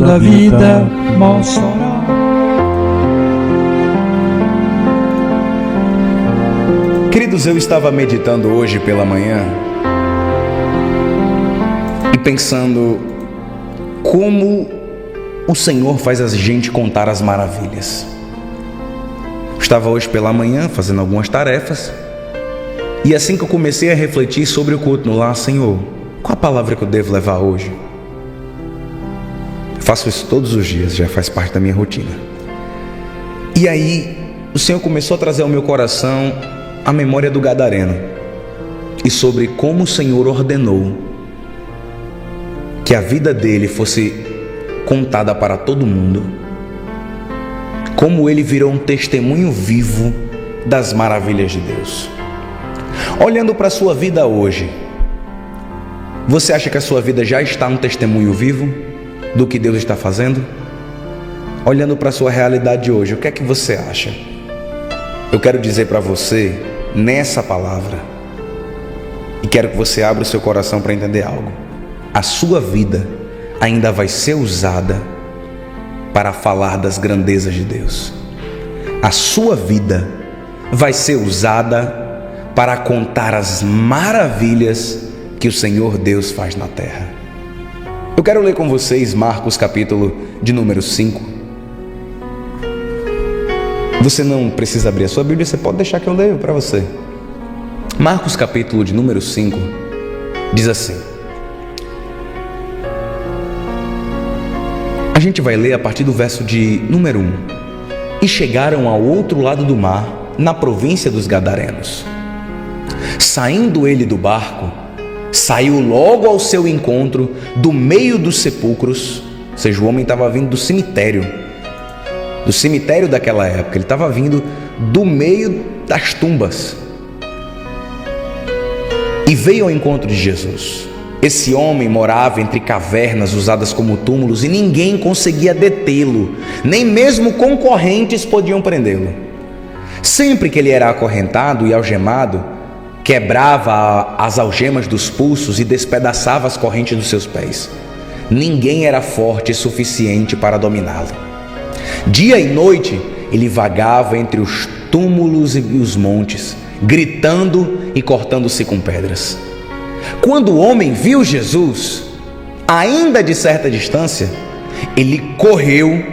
la vita mostrerà. Queridos, eu estava meditando hoje pela manhã e pensando como o Senhor faz a gente contar as maravilhas. Estava hoje pela manhã fazendo algumas tarefas e assim que eu comecei a refletir sobre o culto no lar, Senhor, qual a palavra que eu devo levar hoje? Eu faço isso todos os dias, já faz parte da minha rotina. E aí o Senhor começou a trazer ao meu coração a memória do gadareno e sobre como o Senhor ordenou que a vida dele fosse contada para todo mundo, como ele virou um testemunho vivo das maravilhas de Deus. Olhando para a sua vida hoje, você acha que a sua vida já está um testemunho vivo do que Deus está fazendo? Olhando para a sua realidade hoje, o que é que você acha? Eu quero dizer para você, nessa palavra, e quero que você abra o seu coração para entender algo. A sua vida ainda vai ser usada para falar das grandezas de Deus. A sua vida vai ser usada para contar as maravilhas que o Senhor Deus faz na terra. Eu quero ler com vocês Marcos capítulo de número 5. Você não precisa abrir a sua Bíblia, você pode deixar que eu leio para você. Marcos capítulo de número 5 diz assim. A gente vai ler a partir do verso de número 1. E chegaram ao outro lado do mar, na província dos Gadarenos. Saindo ele do barco, saiu logo ao seu encontro do meio dos sepulcros, ou seja, o homem estava vindo do cemitério daquela época, ele estava vindo do meio das tumbas, e veio ao encontro de Jesus. Esse homem morava entre cavernas usadas como túmulos e ninguém conseguia detê-lo, nem mesmo concorrentes podiam prendê-lo. Sempre que ele era acorrentado e algemado, quebrava as algemas dos pulsos e despedaçava as correntes dos seus pés. Ninguém era forte o suficiente para dominá-lo. Dia e noite ele vagava entre os túmulos e os montes, gritando e cortando-se com pedras. Quando o homem viu Jesus, ainda de certa distância, ele correu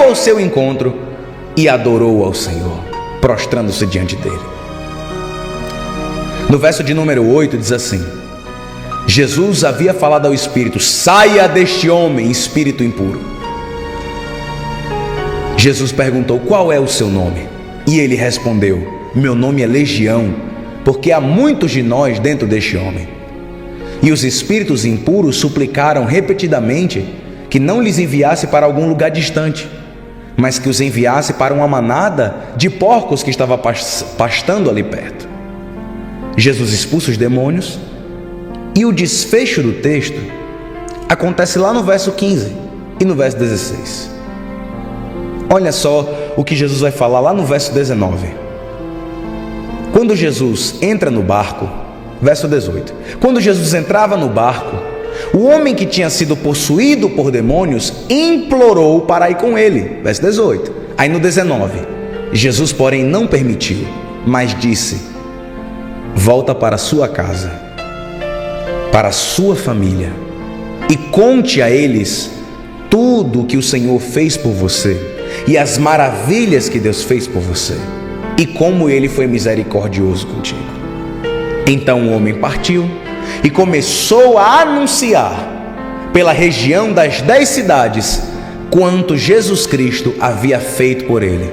ao seu encontro e adorou ao Senhor, prostrando-se diante dele. No verso de número 8 diz assim: Jesus havia falado ao espírito: saia deste homem, espírito impuro. Jesus perguntou: qual é o seu nome? E ele respondeu: meu nome é Legião, porque há muitos de nós dentro deste homem. E os espíritos impuros suplicaram repetidamente que não lhes enviasse para algum lugar distante, mas que os enviasse para uma manada de porcos que estava pastando ali perto. Jesus expulsa os demônios, e o desfecho do texto acontece lá no verso 15 e no verso 16. Olha só o que Jesus vai falar lá no verso 19. Quando Jesus entra no barco, verso 18, quando Jesus entrava no barco, o homem que tinha sido possuído por demônios implorou para ir com ele, verso 18. Aí no 19, Jesus porém não permitiu, mas disse: volta para sua casa, para a sua família, e conte a eles tudo o que o Senhor fez por você, e as maravilhas que Deus fez por você, e como ele foi misericordioso contigo. Então o homem partiu e começou a anunciar pela região das 10 cidades quanto Jesus Cristo havia feito por ele.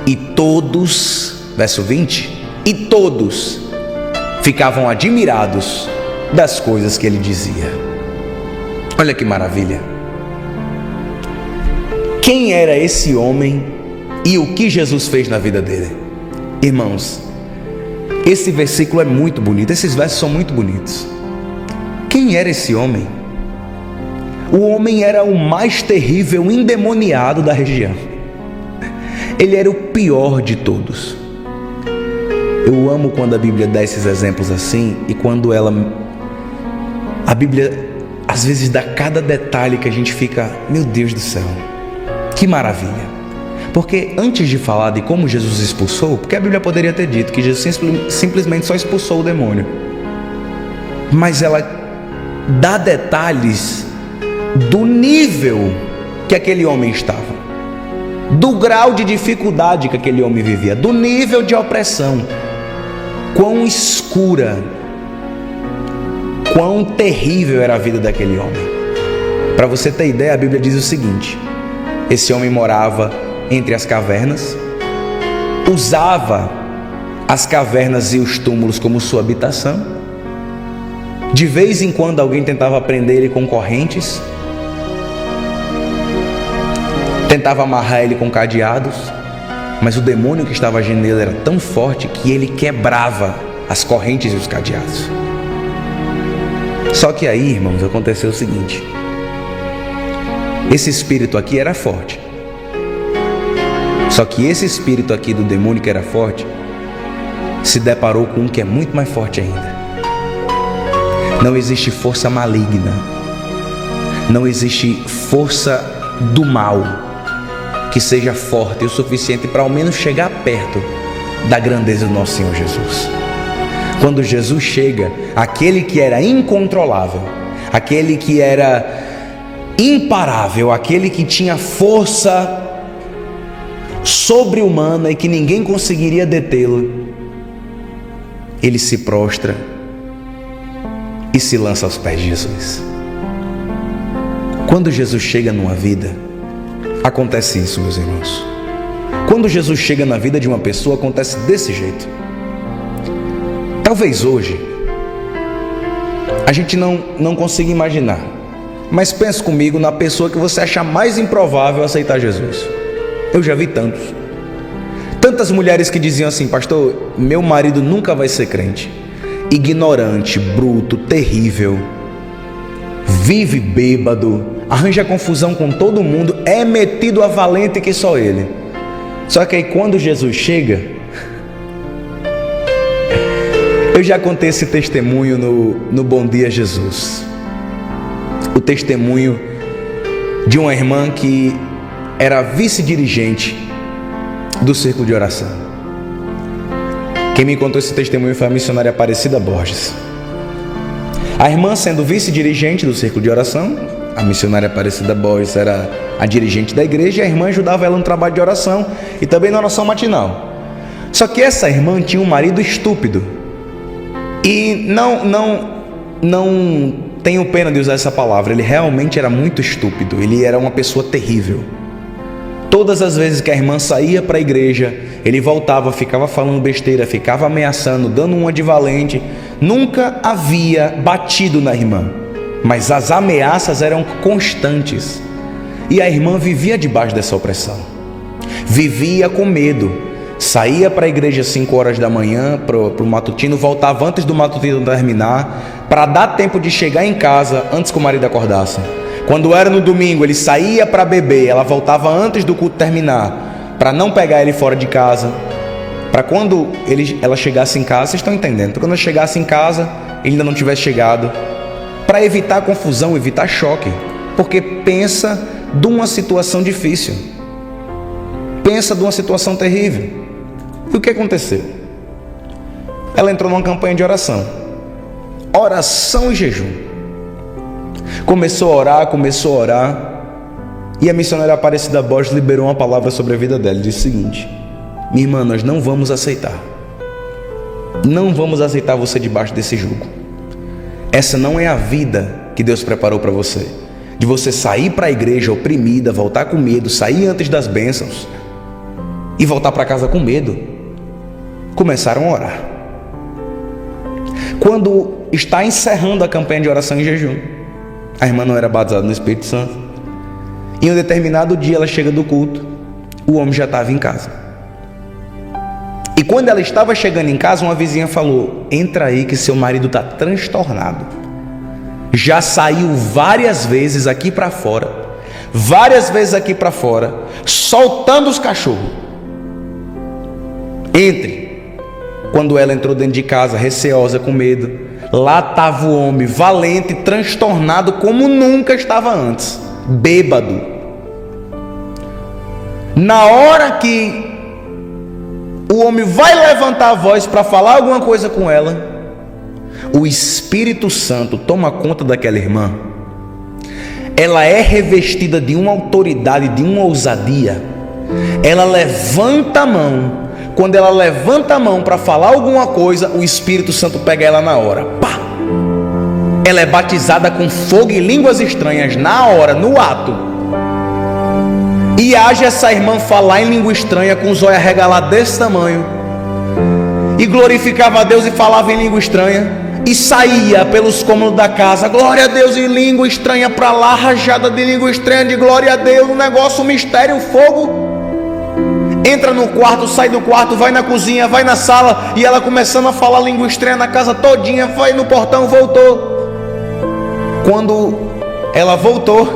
E todos, verso 20, e todos ficavam admirados das coisas que ele dizia. Olha que maravilha! Quem era esse homem e o que Jesus fez na vida dele? Irmãos, esse versículo é muito bonito, esses versos são muito bonitos. Quem era esse homem? O homem era o mais terrível endemoniado da região. Ele era o pior de todos. Eu amo quando a Bíblia dá esses exemplos assim, e quando a Bíblia às vezes dá cada detalhe que a gente fica, meu Deus do céu, que maravilha. Porque antes de falar de como Jesus expulsou, porque a Bíblia poderia ter dito que Jesus simplesmente só expulsou o demônio, mas ela dá detalhes do nível que aquele homem estava, do grau de dificuldade que aquele homem vivia, do nível de opressão, quão escura, quão terrível era a vida daquele homem. Para você ter ideia, a Bíblia diz o seguinte: esse homem morava entre as cavernas, usava as cavernas e os túmulos como sua habitação. De vez em quando alguém tentava prender ele com correntes, tentava amarrar ele com cadeados, mas o demônio que estava agindo nele era tão forte que ele quebrava as correntes e os cadeados. Só que aí, irmãos, aconteceu o seguinte: esse espírito aqui era forte. Só que esse espírito aqui do demônio que era forte se deparou com um que é muito mais forte ainda. Não existe força maligna, não existe força do mal que seja forte o suficiente para ao menos chegar perto da grandeza do nosso Senhor Jesus. Quando Jesus chega, aquele que era incontrolável, aquele que era imparável, aquele que tinha força sobre-humana e que ninguém conseguiria detê-lo, ele se prostra e se lança aos pés de Jesus. Quando Jesus chega numa vida, acontece isso, meus irmãos. Quando Jesus chega na vida de uma pessoa, acontece desse jeito. Talvez hoje a gente não consiga imaginar, mas pense comigo na pessoa que você acha mais improvável aceitar Jesus. Eu já vi tantas mulheres que diziam assim: pastor, meu marido nunca vai ser crente, ignorante, bruto, terrível, vive bêbado, arranja confusão com todo mundo, é metido a valente que só ele. Só que aí quando Jesus chega, eu já contei esse testemunho no Bom Dia Jesus, o testemunho de uma irmã que era vice-dirigente do círculo de oração. Quem me contou esse testemunho foi a missionária Aparecida Borges. A irmã, sendo vice-dirigente do círculo de oração, a missionária Aparecida Borges era a dirigente da igreja, e a irmã ajudava ela no trabalho de oração e também na oração matinal. Só que essa irmã tinha um marido estúpido, e não tenho pena de usar essa palavra, ele realmente era muito estúpido, ele era uma pessoa terrível. Todas as vezes que a irmã saía para a igreja, ele voltava, ficava falando besteira, ficava ameaçando, dando uma de valente. Nunca havia batido na irmã, mas as ameaças eram constantes. E a irmã vivia debaixo dessa opressão, vivia com medo. Saía para a igreja às 5 horas da manhã, para o matutino, voltava antes do matutino terminar, para dar tempo de chegar em casa antes que o marido acordasse. Quando era no domingo, ele saía para beber, ela voltava antes do culto terminar, para não pegar ele fora de casa, para quando ela chegasse em casa, vocês estão entendendo? Quando ela chegasse em casa, ele ainda não tivesse chegado, para evitar confusão, evitar choque, porque pensa de uma situação difícil, pensa de uma situação terrível. E o que aconteceu? Ela entrou numa campanha de oração e jejum. Começou a orar, e a missionária Aparecida Borges liberou uma palavra sobre a vida dela. Disse o seguinte: minha irmã, nós não vamos aceitar você debaixo desse jugo. Essa não é a vida que Deus preparou para você, de você sair para a igreja oprimida, voltar com medo, sair antes das bênçãos e voltar para casa com medo. Começaram a orar. Quando está encerrando a campanha de oração e jejum, a irmã não era batizada no Espírito Santo. Em um determinado dia ela chega do culto, o homem já estava em casa. E quando ela estava chegando em casa, uma vizinha falou: entra aí que seu marido está transtornado. Já saiu várias vezes aqui para fora, soltando os cachorros. Entre. Quando ela entrou dentro de casa, receosa, com medo, Lá estava o homem valente, transtornado como nunca estava antes, bêbado. Na hora que o homem vai levantar a voz para falar alguma coisa com ela, o Espírito Santo toma conta daquela irmã. Ela é revestida de uma autoridade, de uma ousadia. Ela levanta a mão. Quando ela levanta a mão para falar alguma coisa, o Espírito Santo pega ela na hora. Pá! Ela é batizada com fogo e línguas estranhas na hora, no ato. E age essa irmã falar em língua estranha com os olhos arregalados desse tamanho. E glorificava a Deus e falava em língua estranha. E saía pelos cômodos da casa, glória a Deus, em língua estranha para lá, rajada de língua estranha, de glória a Deus, um negócio, um mistério, um fogo. Entra no quarto, sai do quarto, vai na cozinha, vai na sala, e ela começando a falar língua estranha na casa todinha, vai no portão, voltou. Quando ela voltou,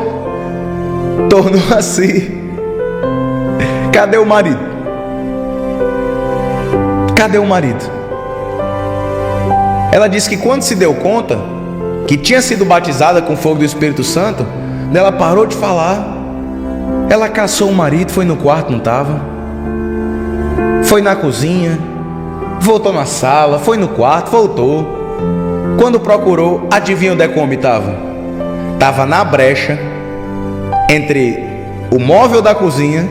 tornou assim: cadê o marido? Cadê o marido? Ela disse que quando se deu conta que tinha sido batizada com o fogo do Espírito Santo, ela parou de falar. Ela caçou o marido, foi no quarto, não estava. Foi na cozinha, voltou na sala, foi no quarto, voltou. Quando procurou, adivinha onde é que o homem estava? Estava na brecha entre o móvel da cozinha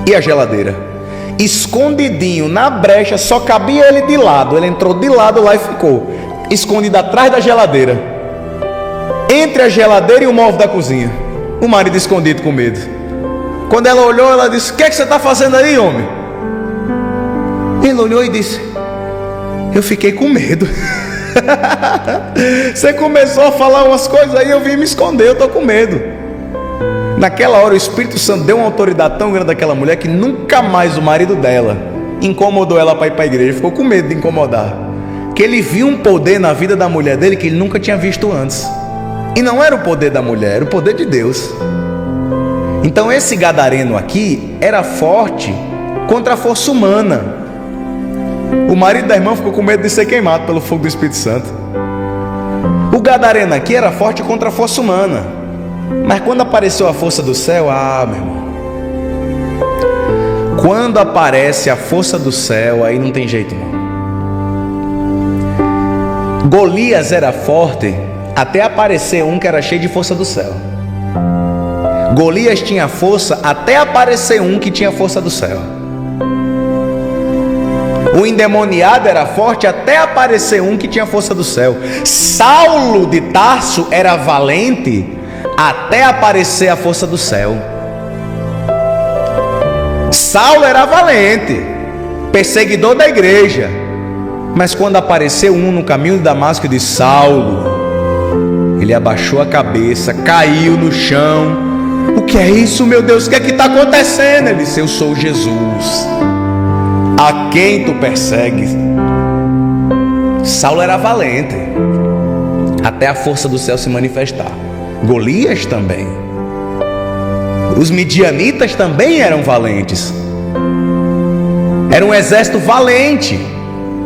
e a geladeira. Escondidinho na brecha, só cabia ele de lado. Ele entrou de lado lá e ficou escondido atrás da geladeira, entre a geladeira e o móvel da cozinha. O marido escondido com medo. Quando ela olhou, ela disse: o que é que você está fazendo aí, homem? Ele olhou e disse: eu fiquei com medo. Você começou a falar umas coisas aí, eu vim me esconder, eu estou com medo. Naquela hora o Espírito Santo deu uma autoridade tão grande àquela mulher que nunca mais o marido dela incomodou ela para ir para a igreja. Ficou com medo de incomodar, que ele viu um poder na vida da mulher dele que ele nunca tinha visto antes. E não era o poder da mulher, era o poder de Deus. Então esse gadareno aqui era forte contra a força humana. O marido da irmã ficou com medo de ser queimado pelo fogo do Espírito Santo. O gadareno aqui era forte contra a força humana. Mas quando apareceu a força do céu, meu irmão, quando aparece a força do céu, aí não tem jeito não. Golias era forte até aparecer um que era cheio de força do céu. Golias tinha força até aparecer um que tinha força do céu. O endemoniado era forte até aparecer um que tinha força do céu. Saulo de Tarso era valente até aparecer a força do céu. Saulo era valente, perseguidor da igreja, mas quando apareceu um no caminho de Damasco, disse: Saulo, ele abaixou a cabeça, caiu no chão. O que é isso, meu Deus? O que é que está acontecendo? Ele disse: eu sou Jesus, a quem tu persegues. Saulo era valente até a força do céu se manifestar. Golias também. Os midianitas também eram valentes. Era um exército valente.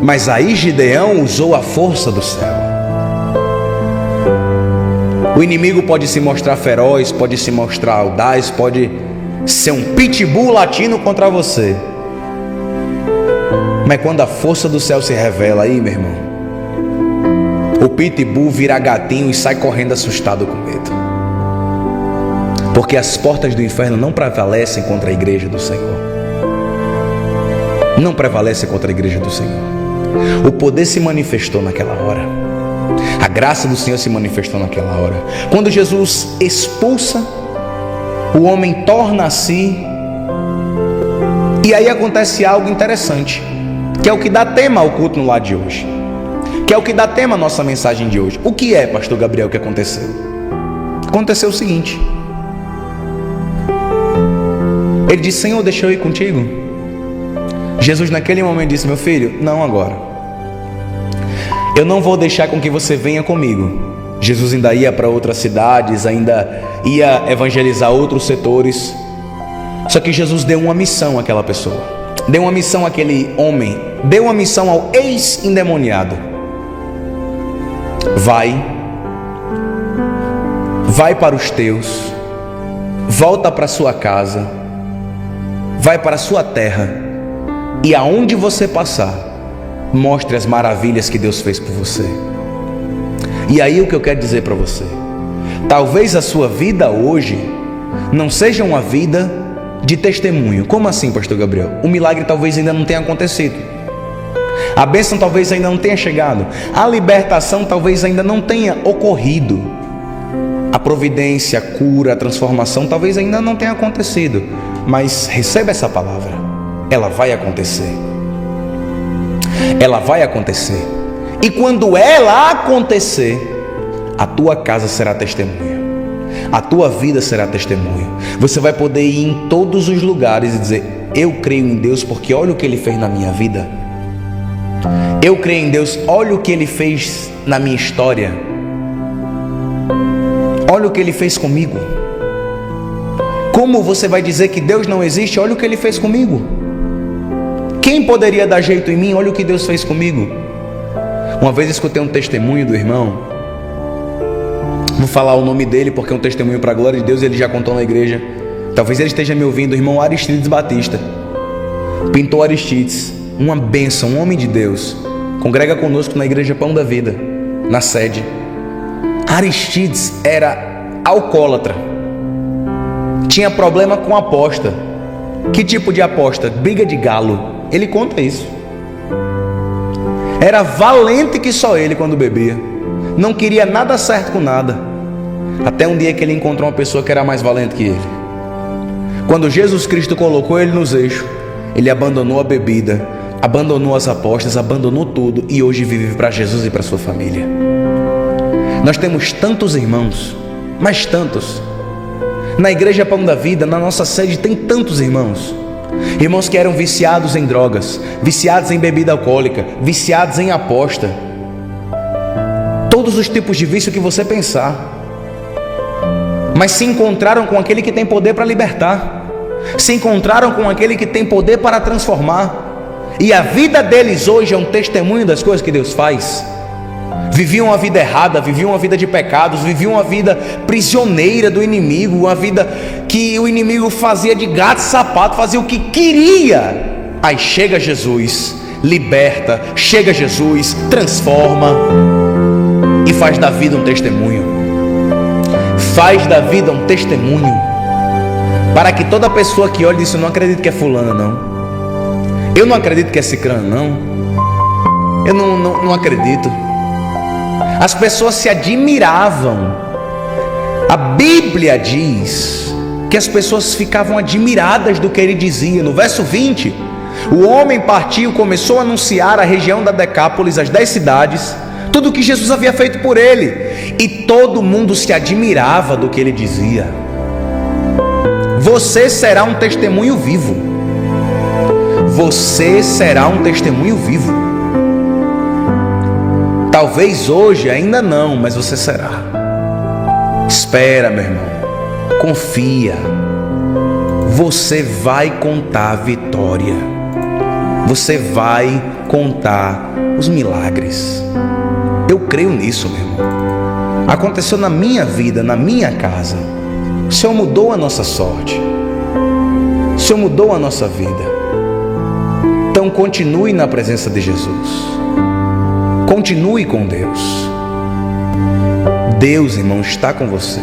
Mas aí Gideão usou a força do céu. O inimigo pode se mostrar feroz, pode se mostrar audaz, pode ser um pitbull latino contra você. Mas quando a força do céu se revela aí, meu irmão, o pitbull vira gatinho e sai correndo assustado com medo. Porque as portas do inferno não prevalecem contra a igreja do Senhor. Não prevalecem contra a igreja do Senhor. O poder se manifestou naquela hora. A graça do Senhor se manifestou naquela hora. Quando Jesus expulsa, o homem torna a si. E aí acontece algo interessante, que é o que dá tema ao culto no lado de hoje, que é o que dá tema à nossa mensagem de hoje. O que é, pastor Gabriel, que aconteceu? Aconteceu o seguinte: ele disse: Senhor, deixa eu ir contigo. Jesus naquele momento disse: meu filho, não agora. Eu não vou deixar com que você venha comigo. Jesus ainda ia para outras cidades, ainda ia evangelizar outros setores. Só que Jesus deu uma missão àquela pessoa, deu uma missão àquele homem, deu uma missão ao ex-endemoniado. vai para os teus, volta para sua casa, vai para a sua terra, e aonde você passar, mostre as maravilhas que Deus fez por você. E aí o que eu quero dizer para você, talvez a sua vida hoje não seja uma vida de testemunho. Como assim, pastor Gabriel? O milagre talvez ainda não tenha acontecido, a bênção talvez ainda não tenha chegado, a libertação talvez ainda não tenha ocorrido, a providência, a cura, a transformação talvez ainda não tenha acontecido. Mas receba essa palavra, ela vai acontecer. Ela vai acontecer. E quando ela acontecer, a tua casa será testemunha, a tua vida será testemunha. Você vai poder ir em todos os lugares e dizer: eu creio em Deus porque olha o que Ele fez na minha vida. Eu creio em Deus, olha o que Ele fez na minha história. Olha o que Ele fez comigo. Como você vai dizer que Deus não existe? Olha o que Ele fez comigo. Quem poderia dar jeito em mim? Olha o que Deus fez comigo. Uma vez escutei um testemunho do irmão, vou falar o nome dele porque é um testemunho para a glória de Deus, ele já contou na igreja, talvez ele esteja me ouvindo, o irmão Aristides Batista, pintor Aristides, uma bênção, um homem de Deus, congrega conosco na igreja Pão da Vida, na sede. Aristides era alcoólatra, tinha problema com aposta. Que tipo de aposta? Briga de galo. Ele conta isso. Era valente que só ele quando bebia, não queria nada certo com nada, até um dia que ele encontrou uma pessoa que era mais valente que ele. Quando Jesus Cristo colocou ele nos eixos, ele abandonou a bebida, abandonou as apostas, abandonou tudo, e hoje vive para Jesus e para sua família. Nós temos tantos irmãos, mas tantos. Na igreja Pão da Vida, na nossa sede, tem tantos irmãos. Irmãos que eram viciados em drogas, viciados em bebida alcoólica, viciados em aposta, todos os tipos de vício que você pensar, mas se encontraram com aquele que tem poder para libertar, se encontraram com aquele que tem poder para transformar, e a vida deles hoje é um testemunho das coisas que Deus faz. Viviam uma vida errada, viviam uma vida de pecados, viviam uma vida prisioneira do inimigo, uma vida que o inimigo fazia de gato e sapato, fazia o que queria. Aí chega Jesus, liberta, chega Jesus, transforma e faz da vida um testemunho. Faz da vida um testemunho, para que toda pessoa que olha e diz: eu não acredito que é fulana não, eu não acredito que é cicrana não, eu não acredito. As pessoas se admiravam. A Bíblia diz que as pessoas ficavam admiradas do que ele dizia. No verso 20, o homem partiu, começou a anunciar a região da Decápolis, as 10 cidades, tudo o que Jesus havia feito por ele, e todo mundo se admirava do que ele dizia. Você será um testemunho vivo. Você será um testemunho vivo. Talvez hoje ainda não, mas você será. Espera, meu irmão, confia. Você vai contar a vitória, você vai contar os milagres. Eu creio nisso, meu irmão. Aconteceu na minha vida, na minha casa. O Senhor mudou a nossa sorte, o Senhor mudou a nossa vida. Então continue na presença de Jesus. Continue com Deus. Deus, irmão, está com você.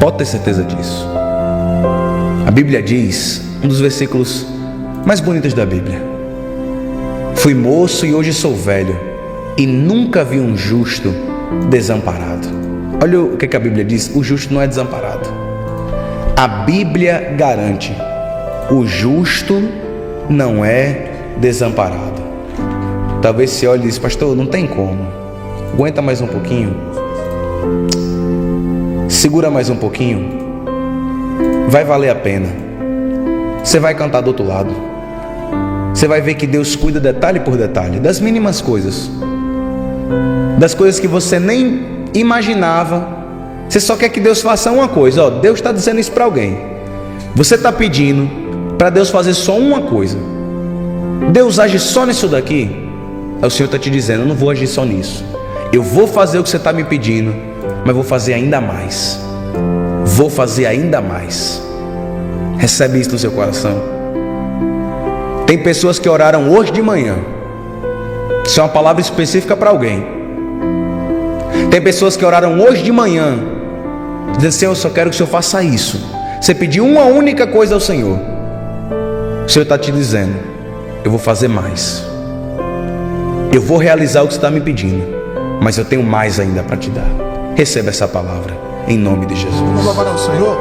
Pode ter certeza disso. A Bíblia diz, um dos versículos mais bonitos da Bíblia: fui moço e hoje sou velho, e nunca vi um justo desamparado. Olha o que a Bíblia diz: o justo não é desamparado. A Bíblia garante: o justo não é desamparado. Talvez você olhe e diz: pastor, não tem como, aguenta mais um pouquinho, segura mais um pouquinho, vai valer a pena. Você vai cantar do outro lado, você vai ver que Deus cuida detalhe por detalhe, das mínimas coisas, das coisas que você nem imaginava. Você só quer que Deus faça uma coisa. Deus está dizendo isso para alguém, você está pedindo para Deus fazer só uma coisa. Deus age só nisso daqui. O Senhor está te dizendo: eu não vou agir só nisso, Eu vou fazer o que você está me pedindo, mas vou fazer ainda mais. Vou fazer ainda mais. Recebe isso no seu coração. Tem pessoas que oraram hoje de manhã. Isso é uma palavra específica para alguém. Tem pessoas que oraram hoje de manhã, dizendo: Senhor, eu só quero que o Senhor faça isso. Você pediu uma única coisa ao Senhor. O Senhor está te dizendo: eu vou fazer mais. Eu vou realizar o que você está me pedindo, mas eu tenho mais ainda para te dar. Receba essa palavra, em nome de Jesus. Vamos louvar ao Senhor.